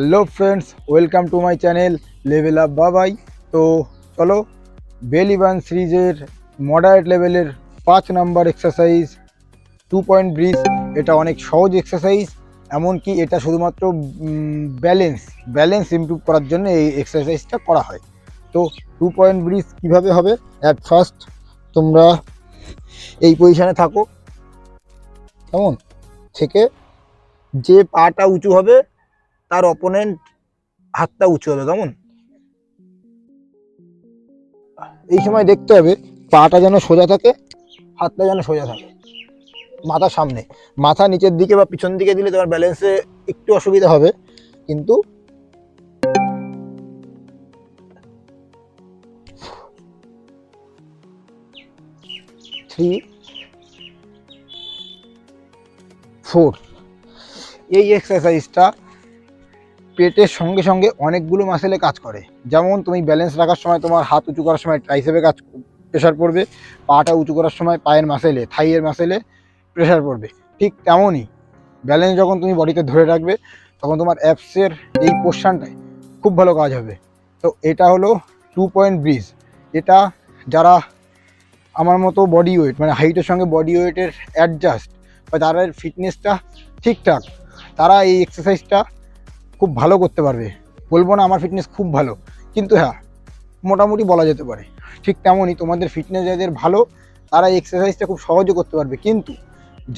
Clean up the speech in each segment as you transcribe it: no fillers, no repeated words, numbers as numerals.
Hello friends, welcome to my channel level up বাবাই। তো চলো, বেলি বার্ন সিরিজের মডারেট লেভেলের 5 নাম্বার এক্সারসাইজ 2 পয়েন্ট ব্রিজ। এটা অনেক সহজ এক্সারসাইজ, এমনকি এটা শুধুমাত্র ব্যালেন্স ইমপ্রুভ করার জন্য এই এক্সারসাইজটা করা হয়। তো 2 পয়েন্ট ব্রিজ কীভাবে হবে? অ্যাট ফার্স্ট তোমরা এই পজিশানে থাকো, কেমন? থেকে যে পাটা উঁচু হবে তার অপোনেন্ট হাতটা উঁচু হবে, কেমন? এই সময় দেখতে হবে পাটা যেন সোজা থাকে, হাতটা যেন সোজা থাকে, মাথা সামনে। মাথা নিচের দিকে বা পিছন দিকে দিলে তোমার ব্যালেন্সে একটু অসুবিধা হবে, কিন্তু 3, 4 এই এক্সারসাইজটা পেটের সঙ্গে সঙ্গে অনেকগুলো মাসেলে কাজ করে। যেমন তুমি ব্যালেন্স রাখার সময় তোমার হাত উঁচু করার সময় ট্রাইসেপে প্রেশার পড়বে, পাটা উঁচু করার সময় পায়ের মাসেলে, থাইয়ের মাসেলে প্রেশার পড়বে। ঠিক তেমনই ব্যালেন্স যখন তুমি বডিতে ধরে রাখবে তখন তোমার অ্যাপসের এই পোর্শনটায় খুব ভালো কাজ হবে। তো এটা হলো 2 পয়েন্ট ব্রিজ। এটা যারা আমার মতো বডি ওয়েট, মানে হাইটের সঙ্গে বডি ওয়েটের অ্যাডজাস্ট, বা যারা ফিটনেসটা ঠিকঠাক, তারা এই এক্সারসাইজটা খুব ভালো করতে পারবে। বলবো না আমার ফিটনেস খুব ভালো, কিন্তু হ্যাঁ, মোটামুটি বলা যেতে পারে। ঠিক তেমনই তোমাদের ফিটনেস যাদের ভালো, তারা এই এক্সারসাইজটা খুব সহজে করতে পারবে। কিন্তু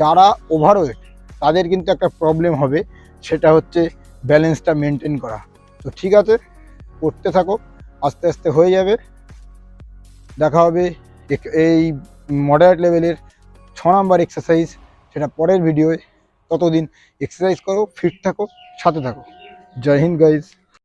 যারা ওভারওয়েট, তাদের কিন্তু একটা প্রবলেম হবে, সেটা হচ্ছে ব্যালেন্সটা মেনটেন করা। তো ঠিক আছে, করতে থাকো, আস্তে আস্তে হয়ে যাবে। দেখা হবে এই মডারেট লেভেলের 6 নাম্বার এক্সারসাইজ, সেটা পরের ভিডিওয়। ততদিন এক্সারসাইজ করো, ফিট থাকো, সাথে থাকো। জয় হিন্দ গাইজ।